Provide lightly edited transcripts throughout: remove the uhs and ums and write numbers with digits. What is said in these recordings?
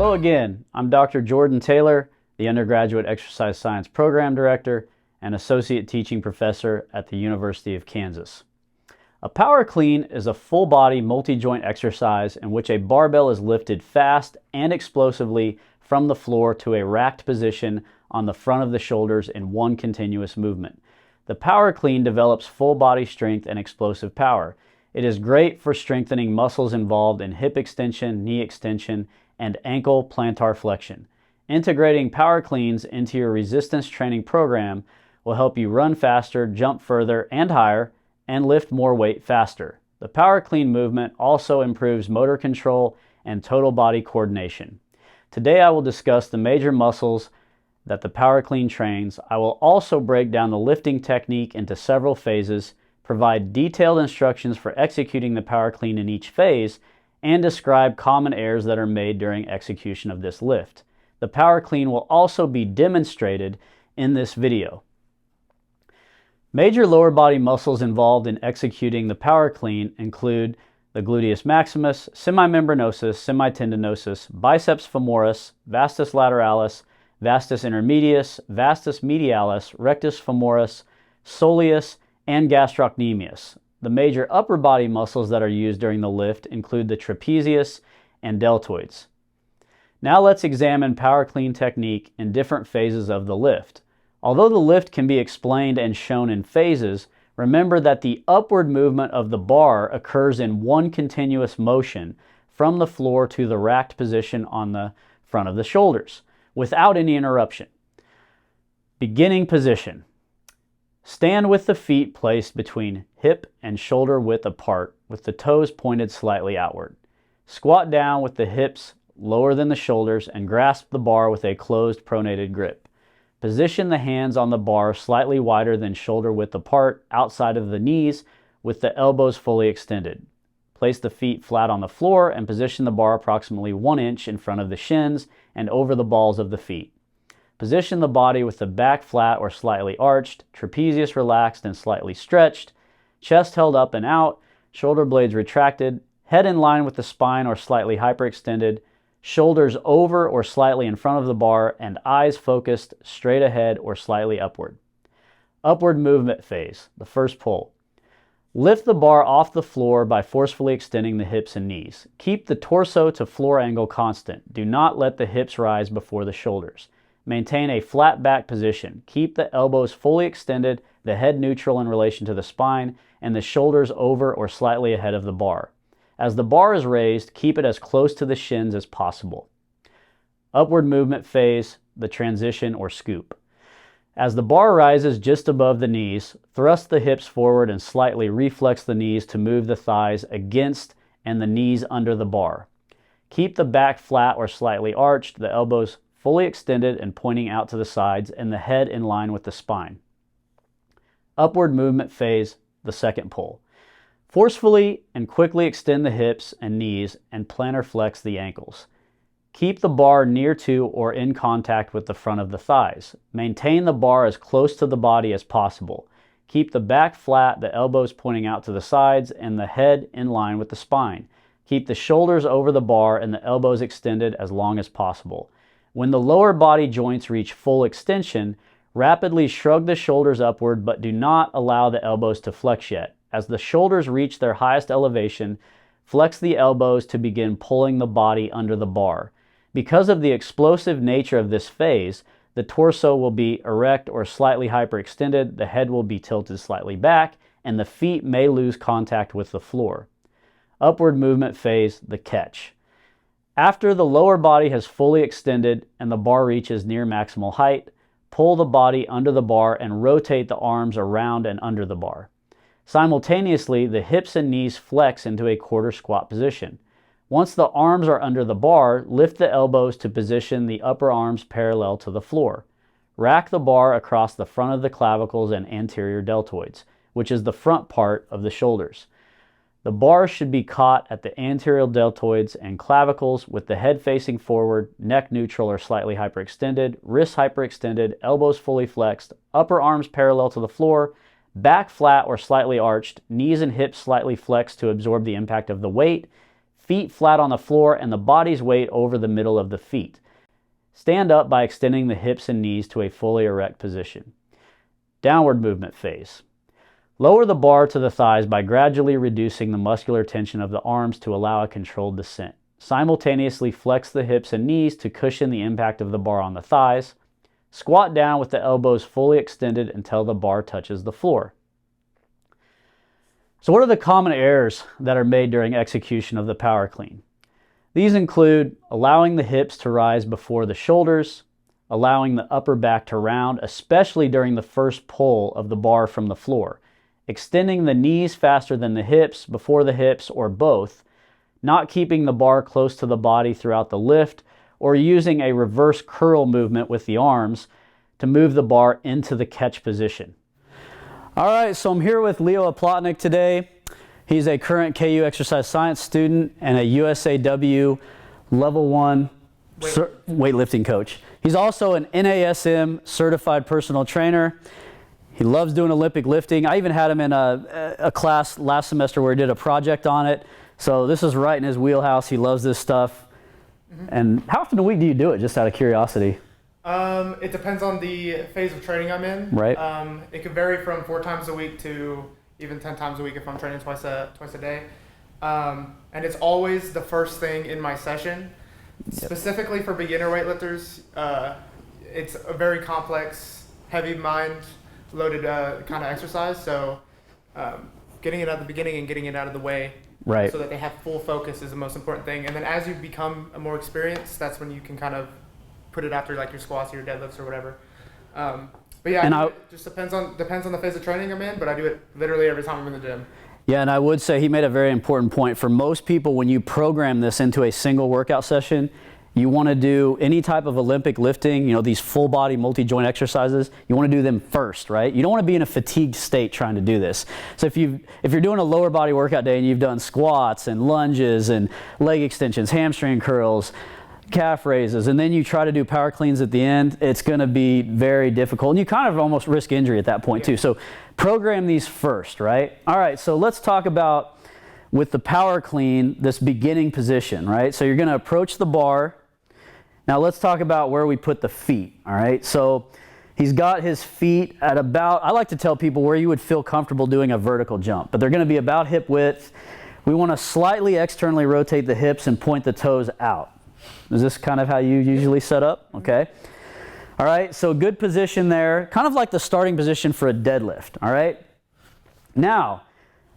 Hello again, I'm Dr. Jordan Taylor, the Undergraduate Exercise Science Program Director and Associate Teaching Professor at the University of Kansas. A power clean is a full-body multi-joint exercise in which a barbell is lifted fast and explosively from the floor to a racked position on the front of the shoulders in one continuous movement. The power clean develops full-body strength and explosive power. It is great for strengthening muscles involved in hip extension, knee extension, and ankle plantar flexion. Integrating power cleans into your resistance training program will help you run faster, jump further and higher, and lift more weight faster. The power clean movement also improves motor control and total body coordination. Today I will discuss the major muscles that the power clean trains. I will also break down the lifting technique into several phases, provide detailed instructions for executing the power clean in each phase, and describe common errors that are made during execution of this lift. The power clean will also be demonstrated in this video. Major lower body muscles involved in executing the power clean include the gluteus maximus, semimembranosus, semitendinosus, biceps femoris, vastus lateralis, vastus intermedius, vastus medialis, rectus femoris, soleus, and gastrocnemius. The major upper body muscles that are used during the lift include the trapezius and deltoids. Now let's examine power clean technique in different phases of the lift. Although the lift can be explained and shown in phases, remember that the upward movement of the bar occurs in one continuous motion from the floor to the racked position on the front of the shoulders, without any interruption. Beginning position. Stand with the feet placed between hip and shoulder width apart, with the toes pointed slightly outward. Squat down with the hips lower than the shoulders and grasp the bar with a closed pronated grip. Position the hands on the bar slightly wider than shoulder width apart outside of the knees with the elbows fully extended. Place the feet flat on the floor and position the bar approximately 1 inch in front of the shins and over the balls of the feet. Position the body with the back flat or slightly arched, trapezius relaxed and slightly stretched, chest held up and out, shoulder blades retracted, head in line with the spine or slightly hyperextended, shoulders over or slightly in front of the bar, and eyes focused straight ahead or slightly upward. Upward movement phase, the first pull. Lift the bar off the floor by forcefully extending the hips and knees. Keep the torso to floor angle constant. Do not let the hips rise before the shoulders. Maintain a flat back position. Keep the elbows fully extended, the head neutral in relation to the spine, and the shoulders over or slightly ahead of the bar. As the bar is raised, keep it as close to the shins as possible. Upward movement phase, the transition or scoop. As the bar rises just above the knees, thrust the hips forward and slightly reflex the knees to move the thighs against and the knees under the bar. Keep the back flat or slightly arched, the elbows fully extended and pointing out to the sides, and the head in line with the spine. Upward movement phase, the second pull. Forcefully and quickly extend the hips and knees and plantar flex the ankles. Keep the bar near to or in contact with the front of the thighs. Maintain the bar as close to the body as possible. Keep the back flat, the elbows pointing out to the sides, and the head in line with the spine. Keep the shoulders over the bar and the elbows extended as long as possible. When the lower body joints reach full extension, rapidly shrug the shoulders upward, but do not allow the elbows to flex yet. As the shoulders reach their highest elevation, flex the elbows to begin pulling the body under the bar. Because of the explosive nature of this phase, the torso will be erect or slightly hyperextended, the head will be tilted slightly back, and the feet may lose contact with the floor. Upward movement phase, the catch. After the lower body has fully extended and the bar reaches near maximal height, pull the body under the bar and rotate the arms around and under the bar. Simultaneously, the hips and knees flex into a quarter squat position. Once the arms are under the bar, lift the elbows to position the upper arms parallel to the floor. Rack the bar across the front of the clavicles and anterior deltoids, which is the front part of the shoulders. The bar should be caught at the anterior deltoids and clavicles with the head facing forward, neck neutral or slightly hyperextended, wrists hyperextended, elbows fully flexed, upper arms parallel to the floor, back flat or slightly arched, knees and hips slightly flexed to absorb the impact of the weight, feet flat on the floor and the body's weight over the middle of the feet. Stand up by extending the hips and knees to a fully erect position. Downward movement phase. Lower the bar to the thighs by gradually reducing the muscular tension of the arms to allow a controlled descent. Simultaneously flex the hips and knees to cushion the impact of the bar on the thighs. Squat down with the elbows fully extended until the bar touches the floor. So what are the common errors that are made during execution of the power clean? These include allowing the hips to rise before the shoulders, allowing the upper back to round, especially during the first pull of the bar from the floor, extending the knees faster than the hips, before the hips, or both, not keeping the bar close to the body throughout the lift, or using a reverse curl movement with the arms to move the bar into the catch position. All right, so I'm here with Leo Aplotnik today. He's a current KU exercise science student and a USAW level 1 weightlifting coach. He's also an NASM certified personal trainer. He loves doing Olympic lifting. I even had him in a class last semester where he did a project on it. So this is right in his wheelhouse. He loves this stuff. And how often a week do you do it, just out of curiosity? It depends on the phase of training I'm in. Right. It could vary from 4 times a week to even 10 times a week if I'm training twice a day. And it's always the first thing in my session. Yep. Specifically for beginner weightlifters, it's a very complex, heavy mind loaded kind of exercise. So getting it out at the beginning and getting it out of the way, right, so that they have full focus is the most important thing. And then as you become more experienced, that's when you can kind of put it after like your squats or your deadlifts or whatever. But yeah, it just depends on the phase of training I'm in, but I do it literally every time I'm in the gym. Yeah, and I would say he made a very important point. For most people, when you program this into a single workout session, you want to do any type of Olympic lifting, these full body multi-joint exercises, you want to do them first, right? You don't want to be in a fatigued state trying to do this. So if you're doing a lower body workout day and you've done squats and lunges and leg extensions, hamstring curls, calf raises, and then you try to do power cleans at the end, it's going to be very difficult. And you kind of almost risk injury at that point too. So program these first, right? All right, so let's talk about, with the power clean, this beginning position, right? So you're going to approach the bar. Now let's talk about where we put the feet, all right? So he's got his feet at about, I like to tell people where you would feel comfortable doing a vertical jump, but they're going to be about hip width. We want to slightly externally rotate the hips and point the toes out. Is this kind of how you usually set up? Okay. All right, so good position there, kind of like the starting position for a deadlift, all right? Now,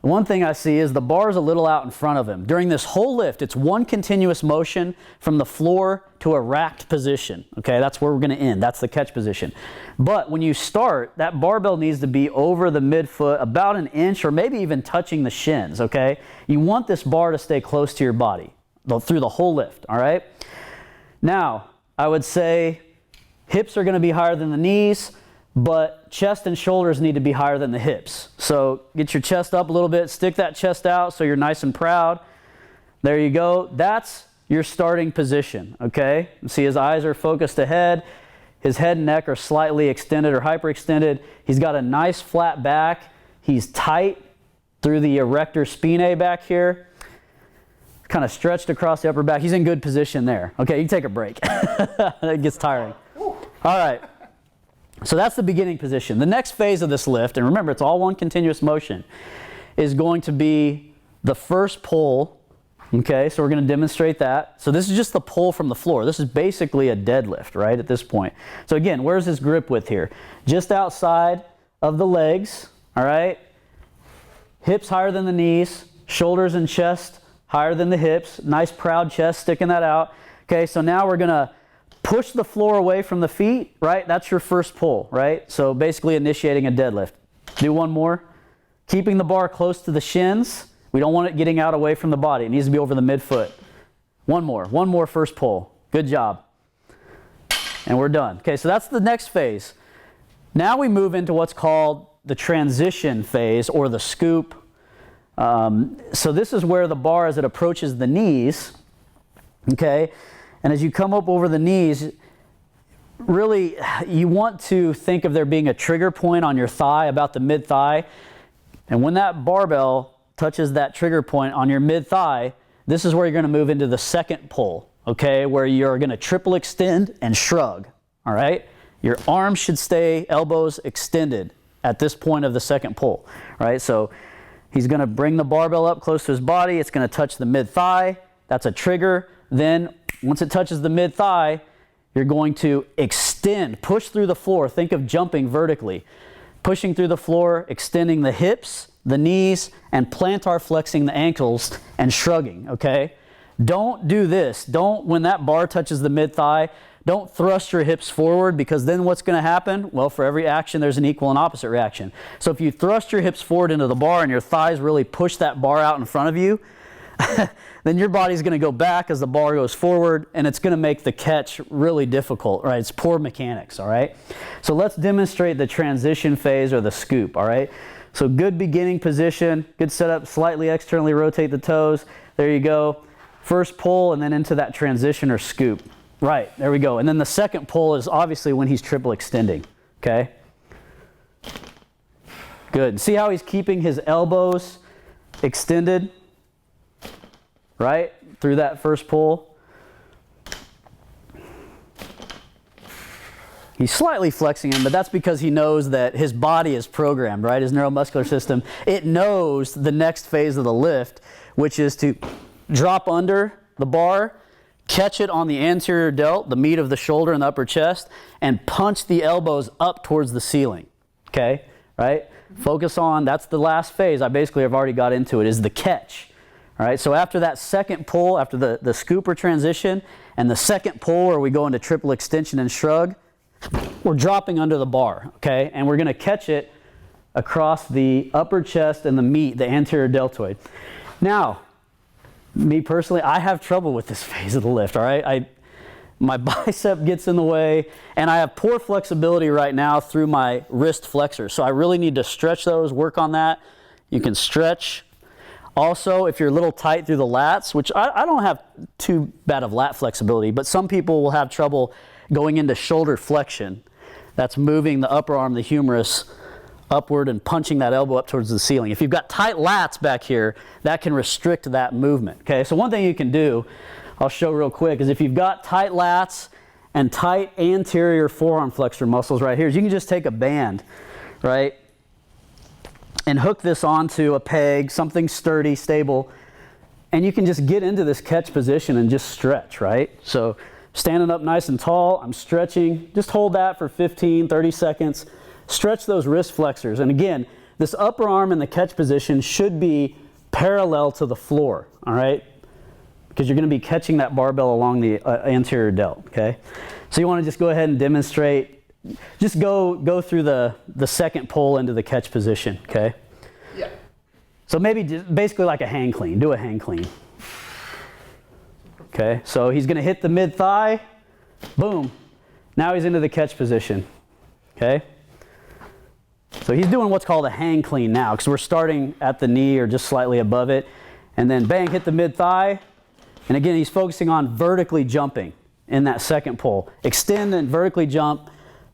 one thing I see is the bar's a little out in front of him. During this whole lift, it's one continuous motion from the floor to a racked position, okay? That's where we're going to end. That's the catch position. But when you start, that barbell needs to be over the midfoot, about an inch or maybe even touching the shins, okay? You want this bar to stay close to your body through the whole lift, all right? Now, I would say hips are going to be higher than the knees, but chest and shoulders need to be higher than the hips. So get your chest up a little bit, stick that chest out so you're nice and proud. There you go. That's your starting position, okay? See, his eyes are focused ahead. His head and neck are slightly extended or hyperextended. He's got a nice flat back. He's tight through the erector spinae back here. Kind of stretched across the upper back. He's in good position there. Okay, you can take a break. It gets tiring. All right. So that's the beginning position. The next phase of this lift, and remember it's all one continuous motion, is going to be the first pull. Okay, so we're going to demonstrate that. So this is just the pull from the floor. This is basically a deadlift, right, at this point. So again, where's his grip width here? Just outside of the legs, all right? Hips higher than the knees, shoulders and chest higher than the hips. Nice proud chest, sticking that out. Okay, so now we're going to push the floor away from the feet, right? That's your first pull, right? So basically initiating a deadlift. Do one more. Keeping the bar close to the shins. We don't want it getting out away from the body. It needs to be over the midfoot. One more first pull. Good job. And we're done. Okay, so that's the next phase. Now we move into what's called the transition phase, or the scoop. So this is where the bar, as it approaches the knees, okay, and as you come up over the knees, really you want to think of there being a trigger point on your thigh, about the mid-thigh, and when that barbell touches that trigger point on your mid-thigh, this is where you're going to move into the second pull, okay, where you're going to triple extend and shrug, all right? Your arms should stay elbows extended at this point of the second pull, right? So he's going to bring the barbell up close to his body. It's going to touch the mid-thigh. That's a trigger. Then once it touches the mid-thigh, you're going to extend, push through the floor. Think of jumping vertically. Pushing through the floor, extending the hips, the knees, and plantar flexing the ankles and shrugging, okay? Don't do this. Don't, when that bar touches the mid-thigh, don't thrust your hips forward, because then what's going to happen? Well, for every action, there's an equal and opposite reaction. So if you thrust your hips forward into the bar and your thighs really push that bar out in front of you, then your body's going to go back as the bar goes forward, and it's going to make the catch really difficult, right? It's poor mechanics, all right? So let's demonstrate the transition phase or the scoop, all right? So good beginning position, good setup, slightly externally rotate the toes. There you go. First pull and then into that transition or scoop. Right, there we go. And then the second pull is obviously when he's triple extending, okay? Good. See how he's keeping his elbows extended? Right, through that first pull. He's slightly flexing him, but that's because he knows that his body is programmed, right? His neuromuscular system, it knows the next phase of the lift, which is to drop under the bar, catch it on the anterior delt, the meat of the shoulder and the upper chest, and punch the elbows up towards the ceiling, okay? Right? Focus on, that's the last phase. I basically have already got into it, is the catch. All right, so after that second pull, after the scooper transition, and the second pull where we go into triple extension and shrug, we're dropping under the bar, okay? And we're going to catch it across the upper chest and the meat, the anterior deltoid. Now, me personally, I have trouble with this phase of the lift, all right? My bicep gets in the way, and I have poor flexibility right now through my wrist flexors. So I really need to stretch those, work on that. You can stretch. Also, if you're a little tight through the lats, which I don't have too bad of lat flexibility, but some people will have trouble going into shoulder flexion. That's moving the upper arm, the humerus, upward and punching that elbow up towards the ceiling. If you've got tight lats back here, that can restrict that movement. Okay, so one thing you can do, I'll show real quick, is if you've got tight lats and tight anterior forearm flexor muscles right here, is you can just take a band, right, and hook this onto a peg, something sturdy, stable, and you can just get into this catch position and just stretch, right? So standing up nice and tall, I'm stretching. Just hold that for 15, 30 seconds. Stretch those wrist flexors. And again, this upper arm in the catch position should be parallel to the floor, all right? Because you're going to be catching that barbell along the anterior delt, okay? So you want to just go ahead and demonstrate. Just go through the second pull into the catch position, okay? Yeah. So maybe just basically like a hang clean. Do a hang clean. Okay, so he's going to hit the mid-thigh. Boom. Now he's into the catch position, okay? So he's doing what's called a hang clean now, because we're starting at the knee or just slightly above it. And then bang, hit the mid-thigh. And again, he's focusing on vertically jumping in that second pull. Extend and vertically jump.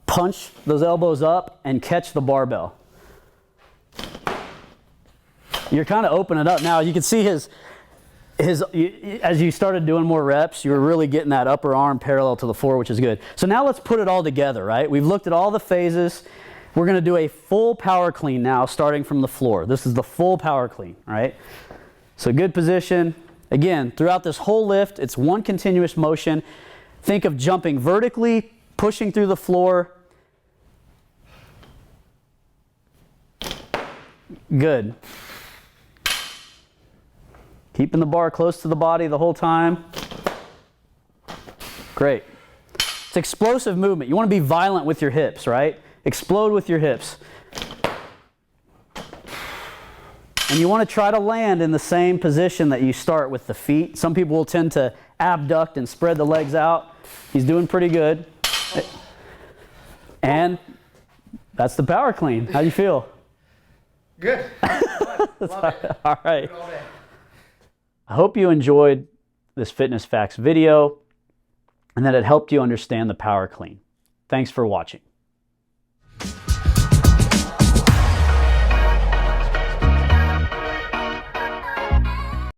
Punch those elbows up and catch the barbell. You're kind of opening it up now. You can see as you started doing more reps, you were really getting that upper arm parallel to the floor, which is good. So now let's put it all together, right? We've looked at all the phases. We're going to do a full power clean now, starting from the floor. This is the full power clean, right? So good position. Again, throughout this whole lift, it's one continuous motion. Think of jumping vertically, pushing through the floor. Good. Keeping the bar close to the body the whole time. Great. It's explosive movement. You want to be violent with your hips, right? Explode with your hips. And you want to try to land in the same position that you start with the feet. Some people will tend to abduct and spread the legs out. He's doing pretty good. And that's the power clean. How do you feel? Good. Love it. All right. Good all day. I hope you enjoyed this fitness facts video and that it helped you understand the power clean. Thanks for watching.